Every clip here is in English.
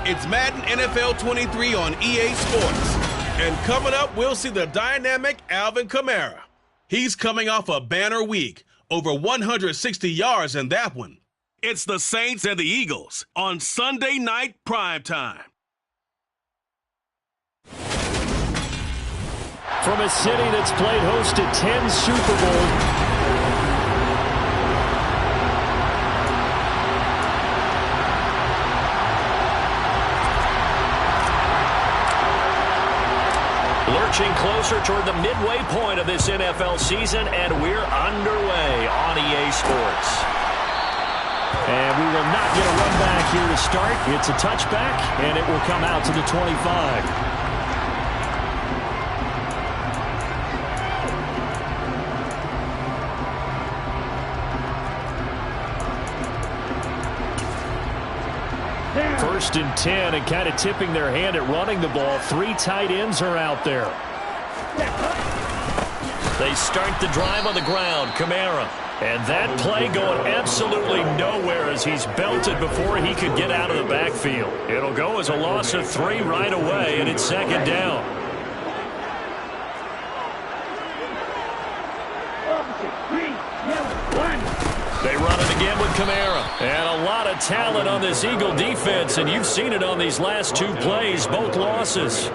It's Madden NFL 23 on EA Sports. And coming up, we'll see the dynamic Alvin Kamara. He's coming off a banner week, over 160 yards in that one. It's the Saints and the Eagles on Sunday night primetime. From a city that's played host to 10 Super Bowls, lurching closer toward the midway point of this NFL season, and we're underway on EA Sports. And we will not get a run back here to start. It's a touchback, and it will come out to the 25. First and 10, and kind of tipping their hand at running the ball. 3 tight ends are out there. They start the drive on the ground. Kamara. And that play going absolutely nowhere as he's belted before he could get out of the backfield. It'll go as a loss of 3 right away, and it's second down. They run it again with Kamara. And a lot of talent on this Eagle defense, and you've seen it on these last 2 plays, both losses.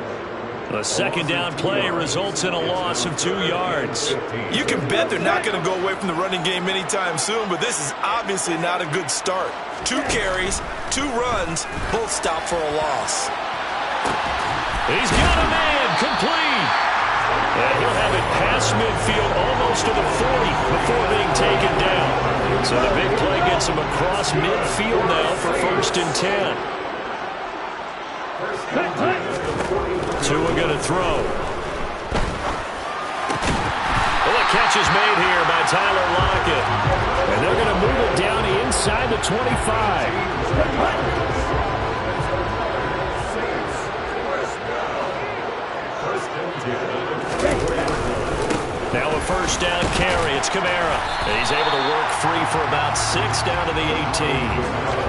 The second down play results in a loss of 2 yards. You can bet they're not going to go away from the running game anytime soon, but this is obviously not a good start. 2 carries, 2 runs, both stopped for a loss. He's got a man, complete. And he'll have it past midfield almost to the 40 before being taken down. So the big play gets him across midfield now for first and 10. Tua going to throw. Well, the catch is made here by Tyler Lockett. And they're going to move it down inside the 25. Now a first down carry. It's Kamara. And he's able to work free for about 6 down to the 18.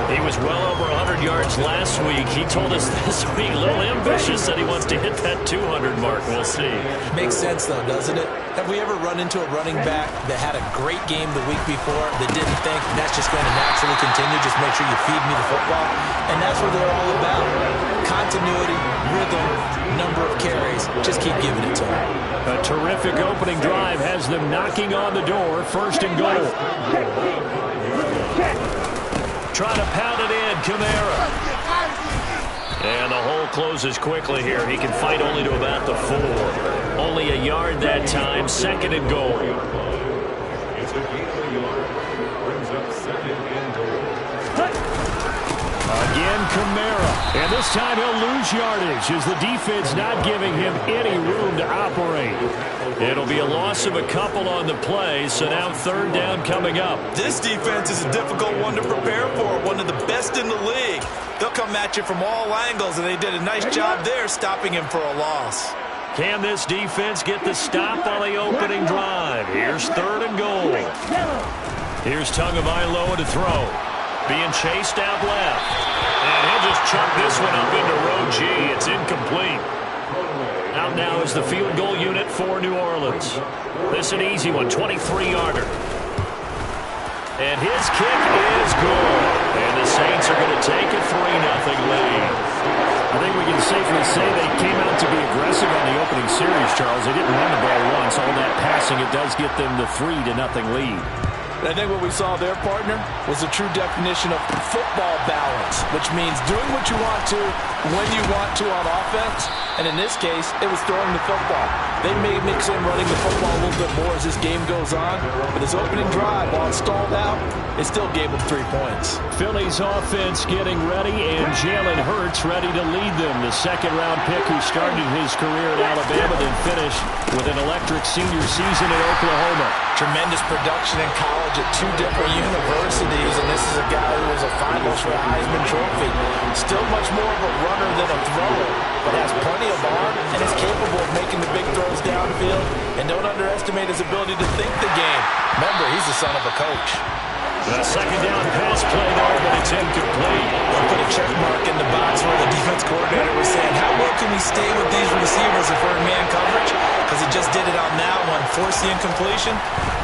He was well over 100 yards last week. He told us this week, a little ambitious, that he wants to hit that 200 mark. We'll see. Makes sense, though, doesn't it? Have we ever run into a running back that had a great game the week before that didn't think that's just going to naturally continue? Just make sure you feed me the football. And that's what they're all about. Continuity, rhythm, number of carries. Just keep giving it to them. A terrific opening drive has them knocking on the door. First and goal. Trying to pound it in, Kamara. And the hole closes quickly here. He can fight only to about the 4. Only a yard that time. Second and goal. Again, Kamara. And this time he'll lose yardage as the defense not giving him any room to operate. It'll be a loss of a couple on the play, so now third down coming up. This defense is a difficult one to prepare for, one of the best in the league. They'll come at you from all angles, and they did a nice job there stopping him for a loss. Can this defense get the stop on the opening drive? Here's third and goal. Here's Tagovailoa to throw. Being chased out left. And he'll just chuck this one up into row G. It's incomplete. Out now is the field goal unit for New Orleans. This is an easy one, 23-yarder. And his kick is good. And the Saints are going to take a 3-0 lead. I think we can safely say they came out to be aggressive on the opening series, Charles. They didn't run the ball once. All that passing, it does get them the 3-0 lead. I think what we saw there, partner, was a true definition of football balance, which means doing what you want to when you want to on offense. And in this case, it was throwing the football. They may mix in running the football a little bit more as this game goes on, but his opening drive, while it stalled out, it still gave him 3 points. Philly's offense getting ready, and Jalen Hurts ready to lead them. The second-round pick who started his career at Alabama, then finished with an electric senior season at Oklahoma. Tremendous production in college at 2 different universities, and this is a guy who was a finalist for a Heisman Trophy. Still much more of a runner than a thrower, but has plenty of arm and is capable of making the big throws downfield. And don't underestimate his ability to think the game. Remember, he's the son of a coach. A second down pass play there, but it's incomplete. They'll put a check mark in the box where the defense coordinator was saying, how well can we stay with these receivers if we're in man coverage? Because he just did it on that one, forced the incompletion.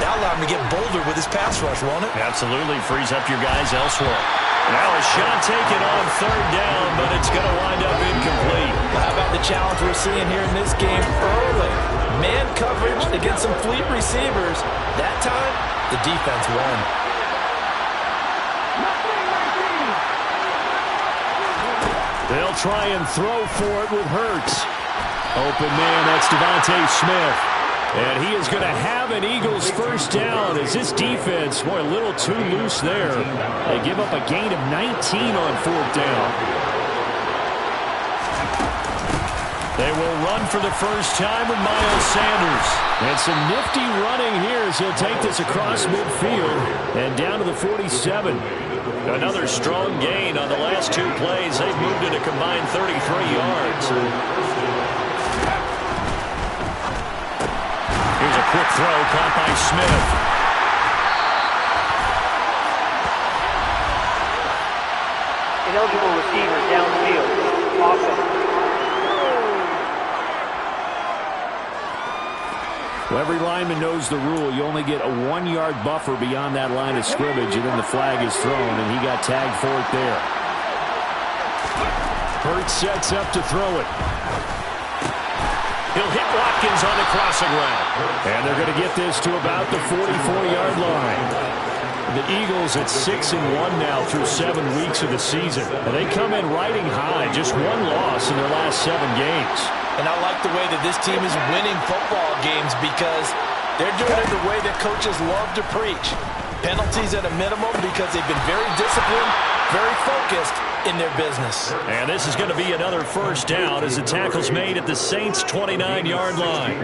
That allowed him to get bolder with his pass rush, won't it? Absolutely, frees up your guys elsewhere. Now a shot taken on third down, but it's going to wind up incomplete. Well, how about the challenge we're seeing here in this game early? Man coverage against some fleet receivers. That time, the defense won. They'll try and throw for it with Hurts. Open man, that's Devontae Smith. And he is going to have an Eagles first down as this defense, boy, a little too loose there. They give up a gain of 19 on fourth down. They will run for the first time with Miles Sanders. And some nifty running here as he'll take this across midfield and down to the 47. Another strong gain on the last two plays. They've moved it a combined 33 yards. Here's a quick throw caught by Smith. Ineligible receiver downfield. Offense. Well, every lineman knows the rule. You only get a 1-yard buffer beyond that line of scrimmage, and then the flag is thrown, and he got tagged for it there. Hurts sets up to throw it. He'll hit Watkins on the crossing route. And they're going to get this to about the 44-yard line. The Eagles at 6-1 now through 7 weeks of the season. And they come in riding high, just one loss in their last 7 games. And I like the way that this team is winning football games because they're doing it the way that coaches love to preach. Penalties at a minimum because they've been very disciplined, very focused in their business. And this is going to be another first down as the tackle's made at the Saints' 29-yard line.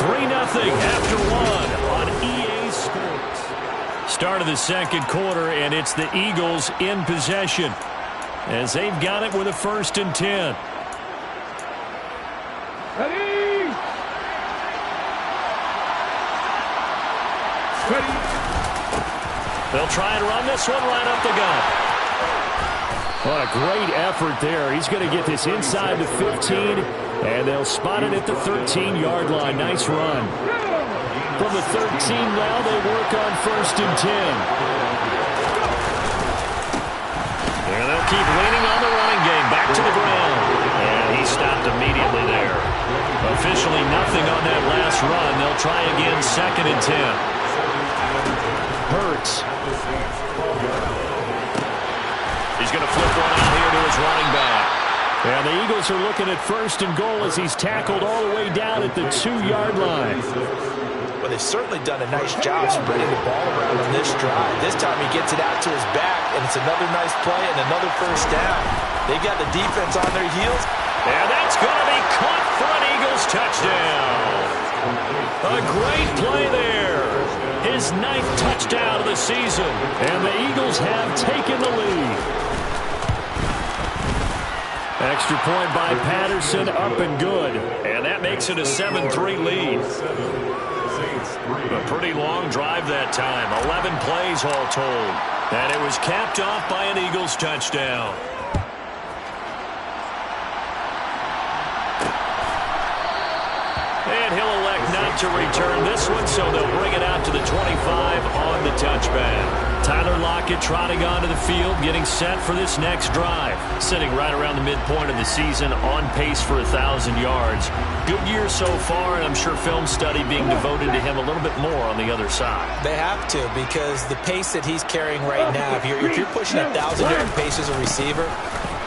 3-0 after one on EA Sports. Start of the second quarter, and it's the Eagles in possession as they've got it with a 1st and 10. They'll try and run this one right up the gut. What a great effort there. He's going to get this inside the 15, and they'll spot it at the 13-yard line. Nice run. From the 13 now, they work on 1st and 10. And they'll keep leaning on the running game. Back to the ground. And he stopped immediately there. Officially nothing on that last run. They'll try again 2nd and 10. Hurts. He's going to flip one out here to his running back. And the Eagles are looking at 1st and goal as he's tackled all the way down at the 2-yard line. Well, they've certainly done a nice job spreading the ball around on this drive. This time he gets it out to his back, and it's another nice play and another first down. They got the defense on their heels. And that's going to be caught for an Eagles touchdown. A great play there. His 9th touchdown of the season. And the Eagles have taken the lead. Extra point by Patterson, up and good. And that makes it a 7-3 lead. A pretty long drive that time. 11 plays all told. And it was capped off by an Eagles touchdown. And he'll elect not to return this one, so they'll bring it out to the 25 on the touchback. Tyler Lockett trotting onto the field, getting set for this next drive. Sitting right around the midpoint of the season, on pace for 1,000 yards. Good year so far, and I'm sure film study being devoted to him a little bit more on the other side. They have to, because the pace that he's carrying right now, if you're pushing 1,000-yard pace as a receiver,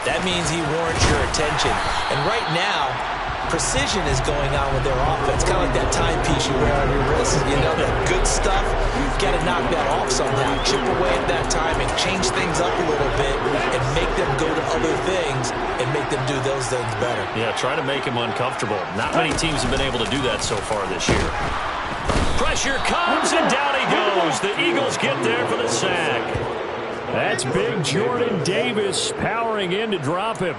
that means he warrants your attention. And right now, precision is going on with their offense, kind of like that timepiece you wear on your wrist. You know, that good stuff, you've got to knock that off somehow. Chip away at that timing, change things up a little bit, and make them go to other things and make them do those things better. Yeah, try to make him uncomfortable. Not many teams have been able to do that so far this year. Pressure comes, and down he goes. The Eagles get there for the sack. That's big Jordan Davis powering in to drop him.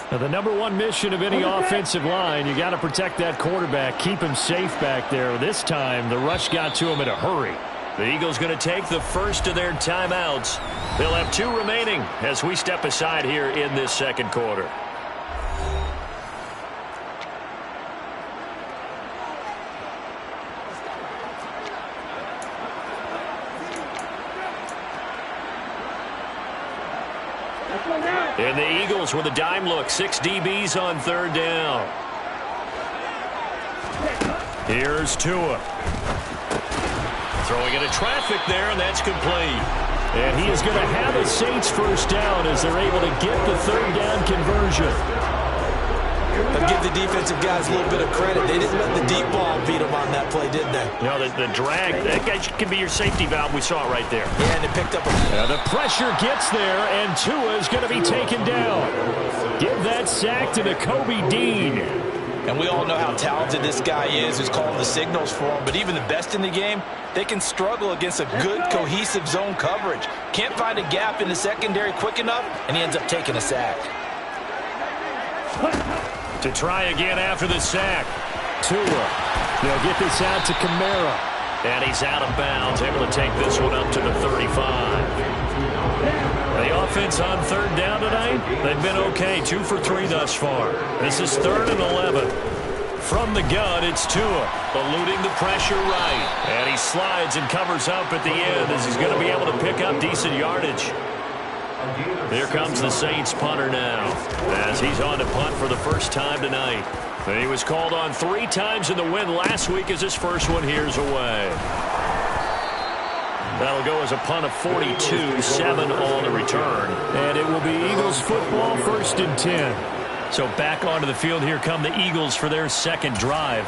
Now, the number one mission of any offensive line, you got to protect that quarterback, keep him safe back there. This time, the rush got to him in a hurry. The Eagles going to take the first of their timeouts. They'll have 2 remaining as we step aside here in this second quarter. And the Eagles with a dime look. 6 DBs on 3rd down. Here's Tua. Throwing into traffic there, and that's complete. And he is going to have a Saints first down as they're able to get the 3rd down conversion. But give the defensive guys a little bit of credit. They didn't let the deep ball beat them on that play, did they? You know, the drag, that guy can be your safety valve. We saw it right there. Yeah, and they picked up the pressure gets there, and Tua is going to be taken down. Give that sack to the Kobe Dean. And we all know how talented this guy is who's calling the signals for him. But even the best in the game, they can struggle against a good, cohesive zone coverage. Can't find a gap in the secondary quick enough, and he ends up taking a sack. To try again after the sack. Tua. They'll get this out to Kamara. And he's out of bounds, able to take this one up to the 35. The offense on 3rd down tonight, they've been okay. 2 for 3 thus far. This is 3rd and 11. From the gun, it's Tua, eluding the pressure right. And he slides and covers up at the end as he's going to be able to pick up decent yardage. Here comes the Saints punter now as he's on to punt for the first time tonight. And he was called on 3 times in the win last week as his first one here's away. That'll go as a punt of 42, 7 on the return. And it will be Eagles football, 1st and 10. So back onto the field, here come the Eagles for their second drive.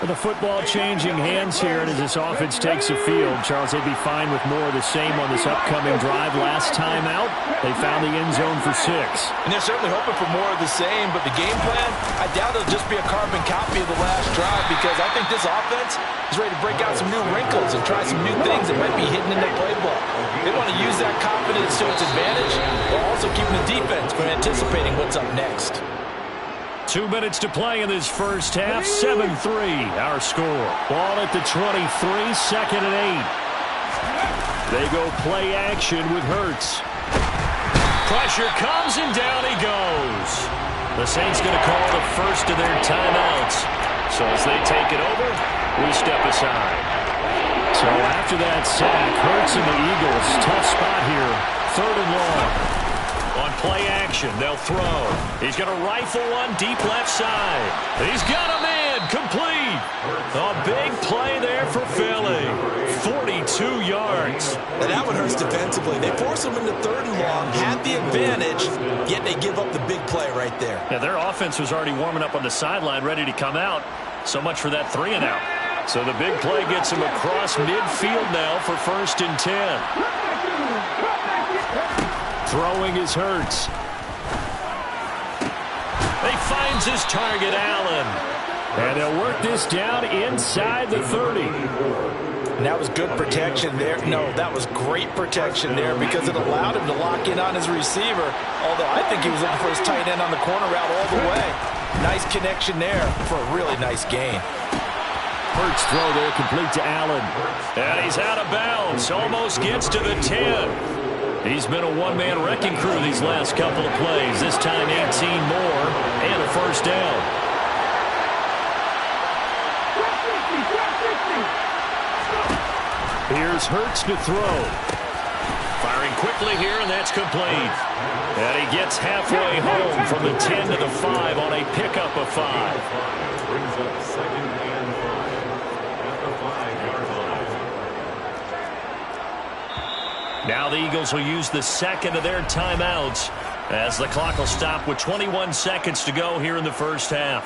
With the football changing hands here, and as this offense takes the field, Charles, they'd be fine with more of the same on this upcoming drive. Last time out, they found the end zone for 6. And they're certainly hoping for more of the same, but the game plan, I doubt it'll just be a carbon copy of the last drive because I think this offense is ready to break out some new wrinkles and try some new things that might be hidden in their playbook. They want to use that confidence to its advantage while also keeping the defense from anticipating what's up next. 2 minutes to play in this first half. 7-3 our score. Ball at the 23, 2nd and 8. They go play action with Hurts. Pressure comes and down he goes. The Saints going to call the first of their timeouts. So as they take it over, we step aside. So after that sack, Hurts and the Eagles, tough spot here. 3rd and long. On play action, they'll throw. He's going to rifle one deep left side. He's got him in, complete. A big play there for Philly. 42 yards. And that one hurts defensively. They force him into 3rd and long, had the advantage, yet they give up the big play right there. Yeah, their offense was already warming up on the sideline, ready to come out. So much for that 3 and out. So the big play gets him across midfield now for 1st and 10. Throwing is Hurts. He finds his target, Allen. And they'll work this down inside the 30. And that was good protection there. No, that was great protection there because it allowed him to lock in on his receiver. Although I think he was looking for his tight end on the corner route all the way. Nice connection there for a really nice gain. Hurts throw there complete to Allen. And he's out of bounds. Almost gets to the 10. He's been a one-man wrecking crew these last couple of plays. This time 18 more and a first down. Here's Hurts to throw. Firing quickly here, and that's complete. And he gets halfway home from the 10 to the 5 on a pickup of 5. Brings up 2nd and 5 at the 5-yard line. Now the Eagles will use the second of their timeouts as the clock will stop with 21 seconds to go here in the first half.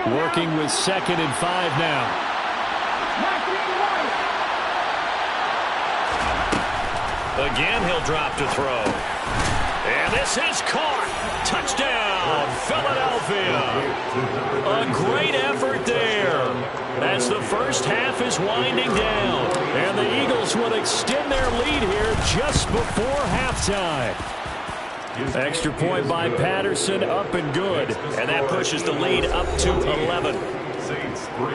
Working with 2nd and 5 now. Again, he'll drop to throw. And this is caught. Touchdown, Philadelphia. A great effort there as the first half is winding down. And the Eagles Eagles will extend their lead here just before halftime. Extra point by Patterson, up and good. And that pushes the lead up to 11. Saints 3.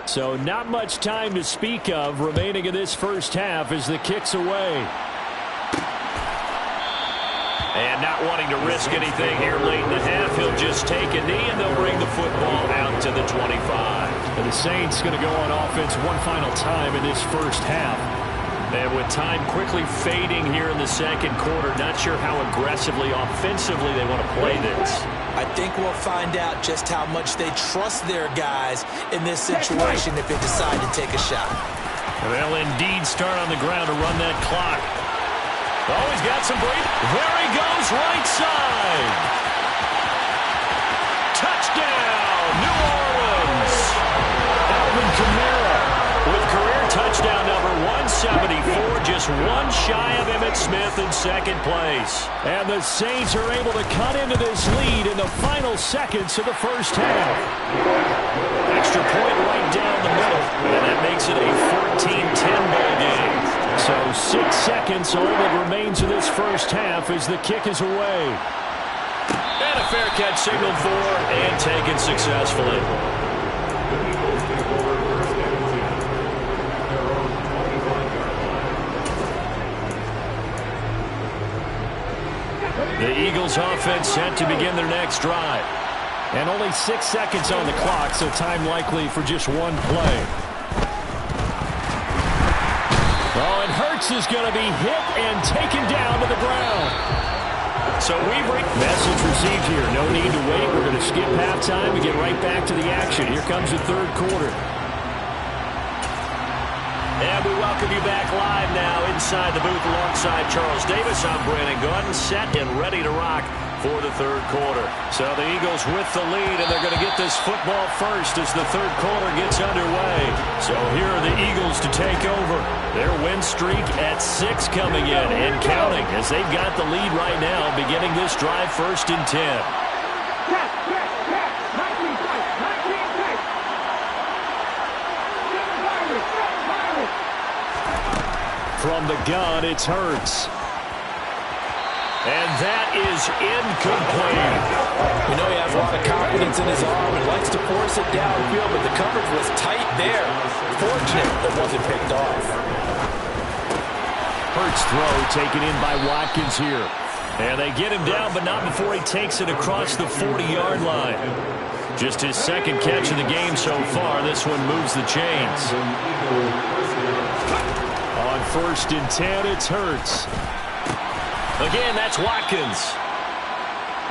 So not much time to speak of remaining in this first half as the kick's away. And not wanting to risk anything here late in the half, he'll just take a knee and they'll bring the football out to the 25. And the Saints going to go on offense one final time in this first half. And with time quickly fading here in the second quarter, not sure how aggressively, offensively they want to play this. I think we'll find out just how much they trust their guys in this situation if they decide to take a shot. They'll indeed start on the ground to run that clock. Oh, he's got some break. There he goes, right side. Touchdown, New Orleans. Alvin Kamara with career touchdown number 174, just one shy of Emmitt Smith in second place. And the Saints are able to cut into this lead in the final seconds of the first half. Extra point right down the middle, and that makes it a 14-10 ball game. So 6 seconds, all that remains in this first half as the kick is away. And a fair catch signaled for and taken successfully. The Eagles offense set to begin their next drive. And only 6 seconds on the clock, so time likely for just one play. Oh, and Hurts is going to be hit and taken down to the ground. So we bring... Message received here. No need to wait. We're going to skip halftime and get right back to the action. Here comes the third quarter. And we welcome you back live now inside the booth alongside Charles Davis. I'm Brandon Gordon, set and ready to rock for the third quarter. So the Eagles with the lead, and they're going to get this football first as the third quarter gets underway. So here are the Eagles to take over. Their win streak at 6 coming in and counting as they've got the lead right now, beginning this drive first and 10. From the gun, it's Hurts. And that is incomplete. We know he has a lot of confidence in his arm and likes to force it downfield, but the coverage was tight there. Fortunate it wasn't picked off. Hurts throw taken in by Watkins here. And they get him down, but not before he takes it across the 40-yard line. Just his second catch of the game so far. This one moves the chains. On first and 10, it's Hurts. Again, that's Watkins.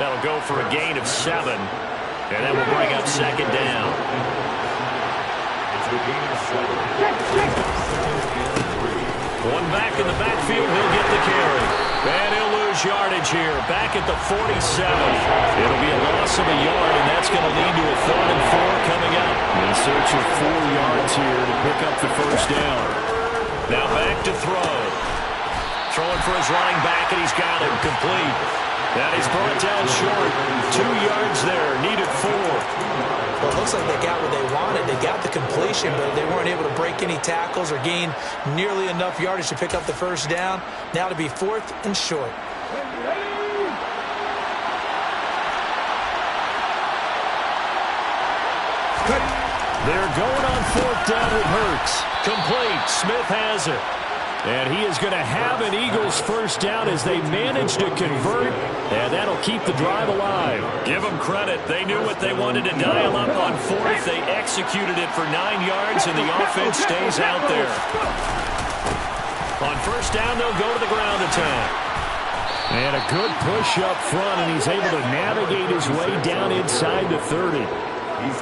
That'll go for a gain of 7. And that will bring up second down. One back in the backfield, he'll get the carry. And he'll lose yardage here, back at the 47. It'll be a loss of a yard, and that's going to lead to a 3rd and 4 coming up. In search of 4 yards here to pick up the first down. Now back to throw. Throwing for his running back, and he's got him complete. And he's brought down short. 2 yards there, needed 4. Well, it looks like they got what they wanted. They got the completion, but they weren't able to break any tackles or gain nearly enough yardage to pick up the first down. Now to be 4th and short. They're going on 4th down with Hurts. Complete. Smith has it. And he is going to have an Eagles first down as they manage to convert, and that'll keep the drive alive. Give them credit. They knew what they wanted to dial up on 4th. They executed it for 9 yards, and the offense stays out there. On first down, they'll go to the ground attack. And a good push up front, and he's able to navigate his way down inside the 30.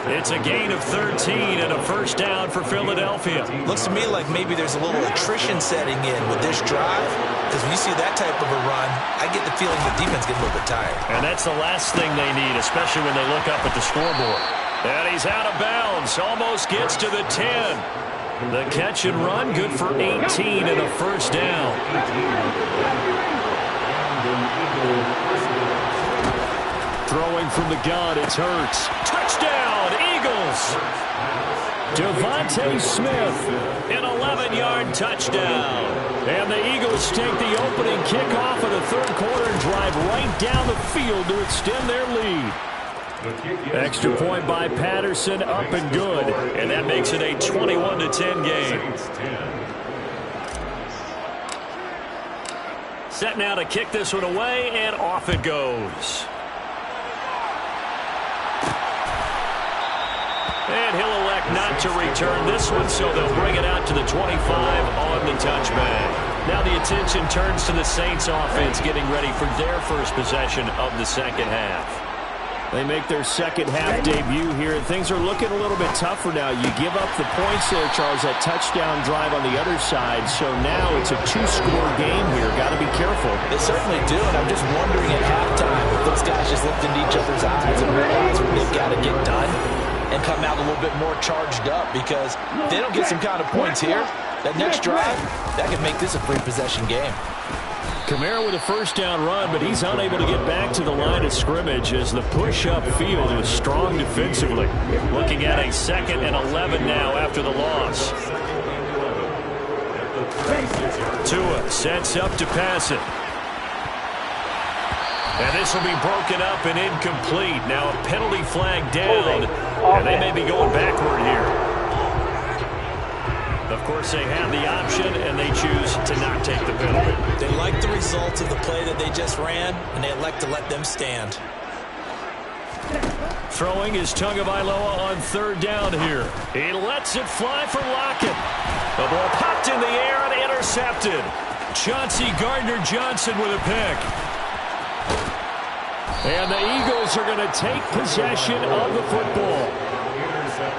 It's a gain of 13 and a first down for Philadelphia. Looks to me like maybe there's a little attrition setting in with this drive, because when you see that type of a run, I get the feeling the defense gets a little bit tired. And that's the last thing they need, especially when they look up at the scoreboard. And he's out of bounds, almost gets to the 10. The catch and run, good for 18 and a first down. Throwing from the gun, it's Hurts. Touchdown, Eagles! Devontae Smith, an 11-yard touchdown. And the Eagles take the opening kickoff of the third quarter and drive right down the field to extend their lead. Extra point by Patterson, up and good. And that makes it a 21-10 game. Set now to kick this one away, and off it goes. And he'll elect not to return this one, so they'll bring it out to the 25 on the touchback. Now the attention turns to the Saints offense getting ready for their first possession of the second half. They make their second half debut here, and things are looking a little bit tougher now. You give up the points there, Charles, that touchdown drive on the other side. So now it's a two-score game here. Got to be careful. They certainly do, and I'm just wondering at halftime if those guys just looked into each other's eyes and realized what they've got to get done and come out a little bit more charged up, because if they don't get some kind of points here, that next drive, that could make this a free possession game. Kamara with a first down run, but he's unable to get back to the line of scrimmage as the push upfield was strong defensively. Looking at a 2nd and 11 now after the loss. Tua sets up to pass it. And this will be broken up and incomplete. Now a penalty flag down, and they may be going backward here. Of course, they have the option, and they choose to not take the penalty. They like the results of the play that they just ran, and they elect to let them stand. Throwing is Tagovailoa on third down here. He lets it fly for Lockett. The ball popped in the air and intercepted. Chauncey Gardner-Johnson with a pick. And the Eagles are going to take possession of the football.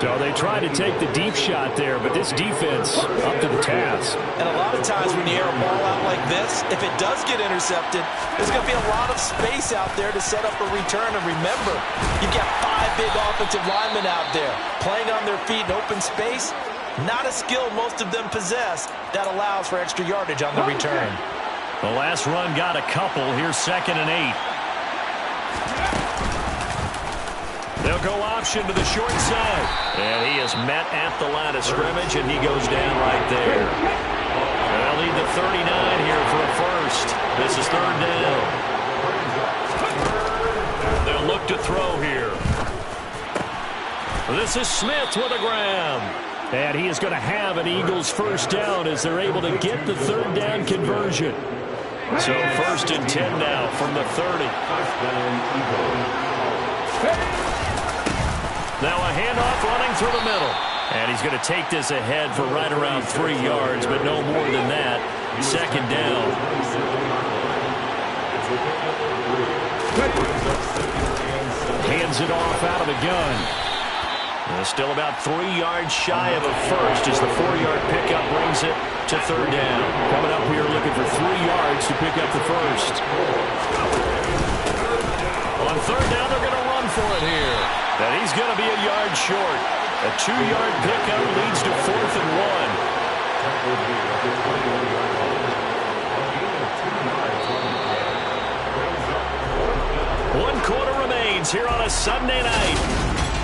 So they try to take the deep shot there, but this defense up to the task. And a lot of times when you air a ball out like this, if it does get intercepted, there's going to be a lot of space out there to set up a return. And remember, you've got 5 big offensive linemen out there playing on their feet in open space. Not a skill most of them possess that allows for extra yardage on the return. The last run got a couple. Here's 2nd and 8. They'll go option to the short side. And he is met at the line of scrimmage, and he goes down right there. They'll need the 39 here for a first. This is 3rd down. They'll look to throw here. This is Smith with a grab. And he is going to have an Eagles first down as they're able to get the 3rd down conversion. So 1st and 10 now from the 30. Now a handoff running through the middle. And he's going to take this ahead for right around 3 yards, but no more than that. 2nd down. Hands it off out of the gun. Still about 3 yards shy of a first as the 4-yard pickup brings it to 3rd down. Coming up here looking for 3 yards to pick up the first. On 3rd down, they're going to run for it here. And he's going to be a yard short. A 2-yard pickup leads to 4th and 1. 1 quarter remains here on a Sunday night.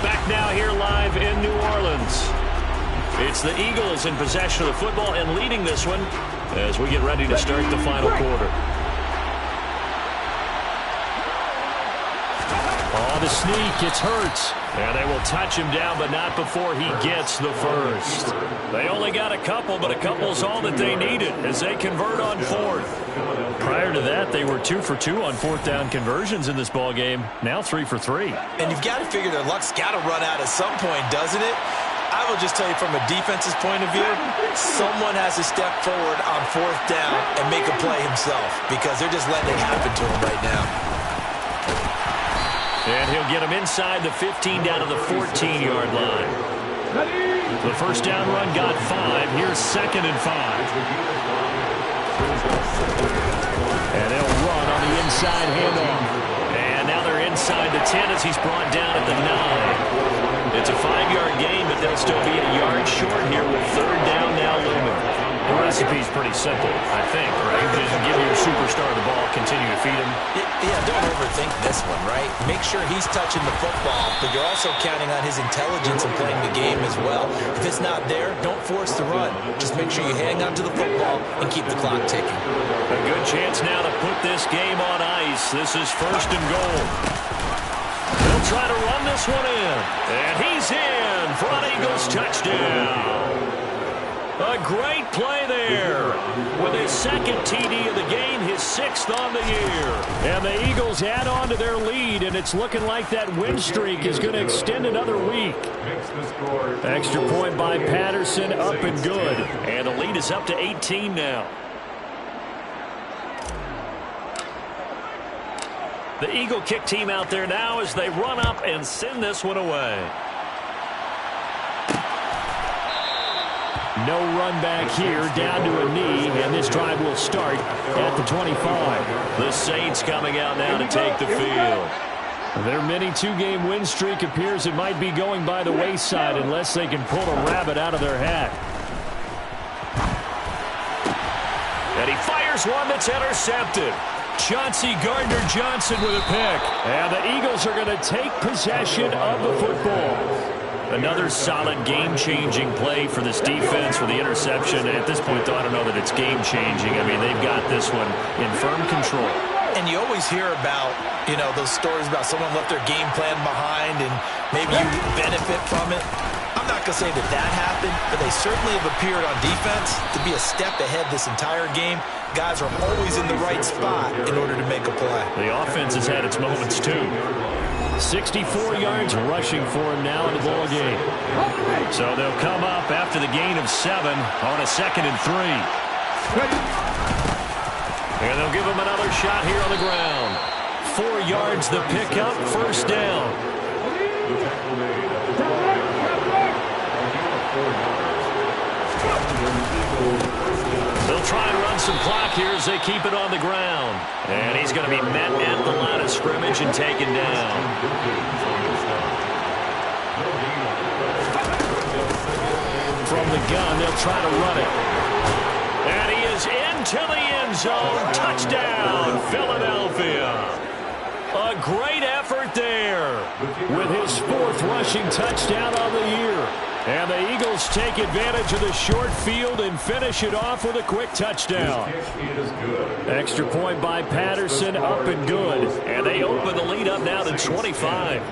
Back now here live in New Orleans. It's the Eagles in possession of the football and leading this one as we get ready to start the final quarter. Oh, the sneak, it's Hurts. And they will touch him down, but not before he gets the first. They only got a couple, but a couple's all that they needed as they convert on 4th. Prior to that, they were 2 for 2 on 4th down conversions in this ball game. Now 3 for 3. And you've got to figure their luck's got to run out at some point, doesn't it? I will just tell you from a defense's point of view, someone has to step forward on 4th down and make a play himself because they're just letting it happen to him right now. And he'll get him inside the 15 down to the 14-yard line. The first down run got 5. Here's 2nd and 5. And they'll run on the inside handoff. And now they're inside the 10 as he's brought down at the 9. It's a 5-yard gain, but they'll still be a yard short here with 3rd down now looming. The philosophy is pretty simple, I think, right? Just give your superstar the ball, continue to feed him. Yeah, don't overthink this one, right? Make sure he's touching the football, but you're also counting on his intelligence in playing the game as well. If it's not there, don't force the run. Just make sure you hang on to the football and keep the clock ticking. A good chance now to put this game on ice. This is 1st and goal. He'll try to run this one in. And he's in for an Eagles touchdown. A great play there. With his 2nd TD of the game, his 6th on the year. And the Eagles add on to their lead, and it's looking like that win streak is going to extend another week. Extra point by Patterson, up and good. And the lead is up to 18 now. The Eagle kick team out there now as they run up and send this one away. No run back here, down to a knee, and this drive will start at the 25. The Saints coming out now to take the field. Their mini 2-game win streak appears it might be going by the wayside unless they can pull a rabbit out of their hat. And he fires one that's intercepted. Chauncey Gardner-Johnson with a pick. And the Eagles are going to take possession of the football. Another solid game-changing play for this defense with the interception. At this point, though, I don't know that it's game-changing. I mean, they've got this one in firm control. And you always hear about, those stories about someone left their game plan behind and maybe you benefit from it. I'm not going to say that happened, but they certainly have appeared on defense to be a step ahead this entire game. Guys are always in the right spot in order to make a play. The offense has had its moments, too. 64 yards rushing for him now in the ball game. So they'll come up after the gain of 7 on a 2nd and 3. And they'll give him another shot here on the ground. 4 yards the pickup, 1st down. They'll try and run some clock here as they keep it on the ground. And he's going to be met at the line of scrimmage and taken down. From the gun, they'll try to run it. And he is into the end zone. Touchdown, Philadelphia. A great effort there with his 4th rushing touchdown of the year. And the Eagles take advantage of the short field and finish it off with a quick touchdown. Extra point by Patterson, up and good. And they open the lead up now to 25.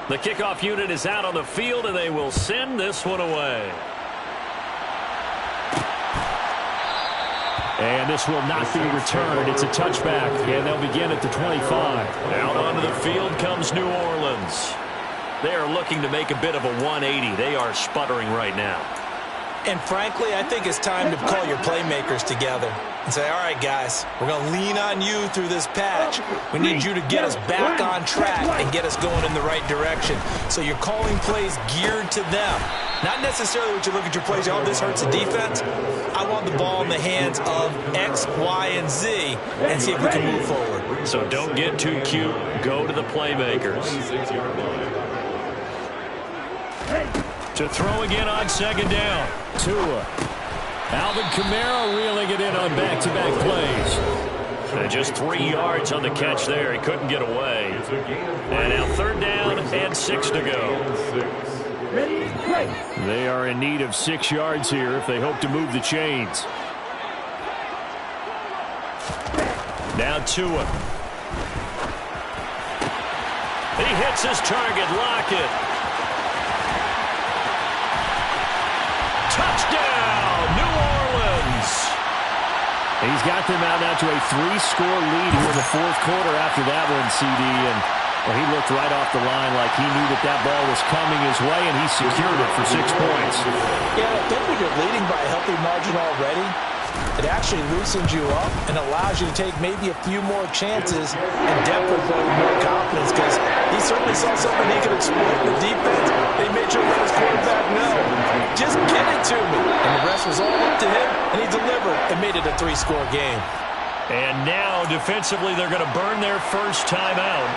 The kickoff unit is out on the field, and they will send this one away. And this will not be returned. It's a touchback, and they'll begin at the 25. Out onto the field comes New Orleans. They are looking to make a bit of a 180. They are sputtering right now. And frankly, I think it's time to call your playmakers together and say, all right, guys, we're going to lean on you through this patch. We need you to get us back on track and get us going in the right direction. So you're calling plays geared to them. Not necessarily what you look at your plays, oh, this hurts the defense. I want the ball in the hands of X, Y, and Z and see if we can move forward. So don't get too cute. Go to the playmakers. To throw again on 2nd down. Tua. Alvin Kamara reeling it in on back-to-back plays. And just 3 yards on the catch there. He couldn't get away. And now 3rd down and 6 to go. They are in need of 6 yards here if they hope to move the chains. Now Tua. He hits his target. Lockett. Touchdown, New Orleans. He's got them out now to a 3-score lead here in the 4th quarter after that one, CD. And well, he looked right off the line like he knew that ball was coming his way, and he secured it for 6 points. Yeah, I think when you're leading by a healthy margin already, it actually loosens you up and allows you to take maybe a few more chances and definitely play with more confidence because he certainly saw something he could exploit in the defense. They made sure to let his quarterback know, just get it to me. And the rest was all up to him, and he delivered and made it a 3-score game. And now, defensively, they're going to burn their first time out.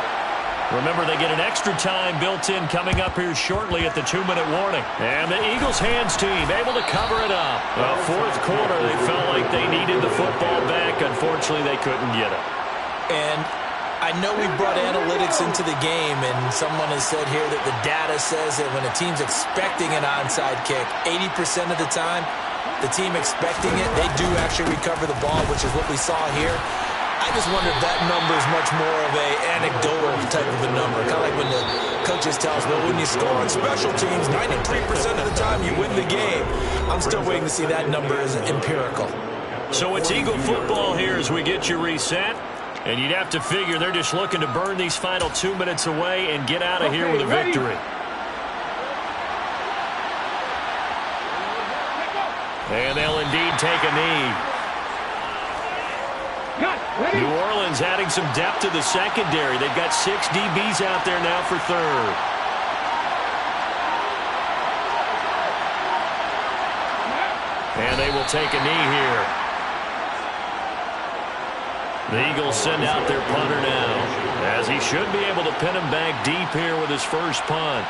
Remember, they get an extra time built in coming up here shortly at the 2-minute warning. And the Eagles hands team able to cover it up. Well, fourth quarter, they felt like they needed the football back. Unfortunately, they couldn't get it. And I know we brought analytics into the game, and someone has said here that the data says that when a team's expecting an onside kick, 80% of the time, the team expecting it, they do actually recover the ball, which is what we saw here. I just wonder if that number is much more of a anecdotal type of a number. Kind of like when the coaches tell us, well, when you score on special teams, 93% of the time you win the game. I'm still waiting to see that number as empirical. So it's Eagle football here as we get you reset. And you'd have to figure they're just looking to burn these final 2 minutes away and get out of here with a victory. And they'll indeed take a knee. New Orleans adding some depth to the secondary. They've got 6 DBs out there now for third. And they will take a knee here. The Eagles send out their punter now, as he should be able to pin him back deep here with his first punt.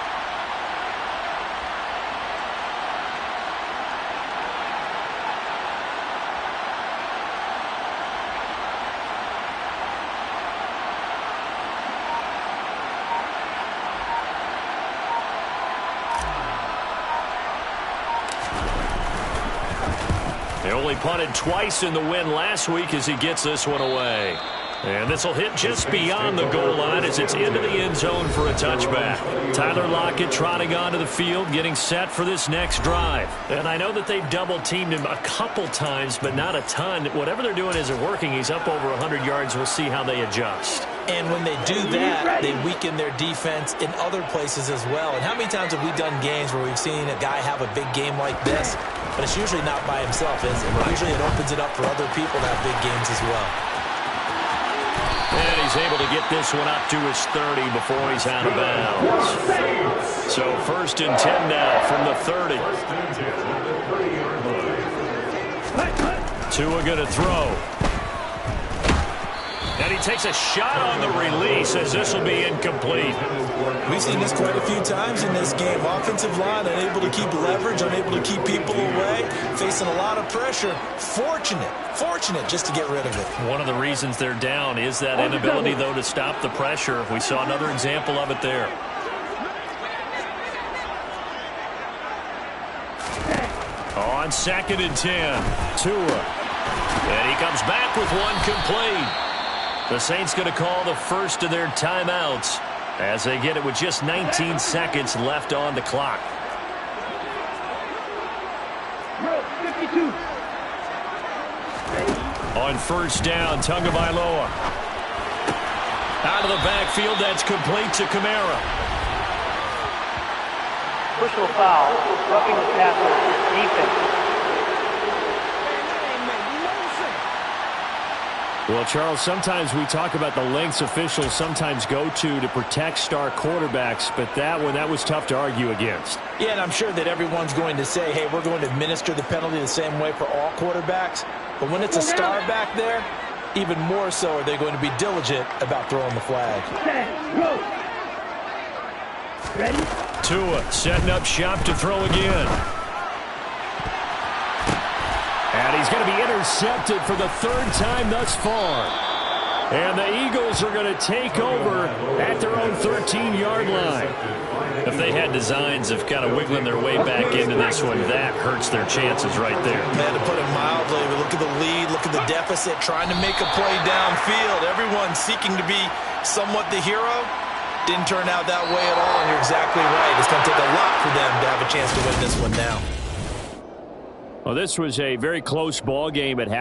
They only punted twice in the win last week as he gets this one away. And this will hit just beyond the goal line as it's into the end zone for a touchback. Tyler Lockett trotting onto the field, getting set for this next drive. And I know that they've double-teamed him a couple times, but not a ton. Whatever they're doing isn't working. He's up over 100 yards. We'll see how they adjust. And when they do that, they weaken their defense in other places as well. And how many times have we done games where we've seen a guy have a big game like this, but it's usually not by himself, is it? Usually it opens it up for other people to have big games as well. And he's able to get this one up to his 30 before he's out of bounds. So 1st and 10 now from the 30. Tua going to throw. And he takes a shot on the release as this will be incomplete. We've seen this quite a few times in this game. Offensive line unable to keep leverage, unable to keep people away, facing a lot of pressure. Fortunate just to get rid of it. One of the reasons they're down is that inability, though, to stop the pressure. We saw another example of it there. On 2nd and 10, Tua. And he comes back with one complete. The Saints going to call the first of their timeouts as they get it with just 19 seconds left on the clock. On 1st down, Tagovailoa. Out of the backfield, that's complete to Kamara. Personal foul, roughing the passer, defense. Well, Charles, sometimes we talk about the lengths officials sometimes go to protect star quarterbacks, but that was tough to argue against. Yeah, and I'm sure that everyone's going to say, hey, we're going to administer the penalty the same way for all quarterbacks. But when it's a star back there, even more so are they going to be diligent about throwing the flag. Ready? Tua setting up shop to throw again. And he's going to be intercepted for the 3rd time thus far. And the Eagles are going to take over at their own 13-yard line. If they had designs of kind of wiggling their way back into this one, that hurts their chances right there. Man, to put it mildly, look at the lead, look at the deficit, trying to make a play downfield. Everyone seeking to be somewhat the hero. Didn't turn out that way at all, and you're exactly right. It's going to take a lot for them to have a chance to win this one now. Well, this was a very close ball game at half.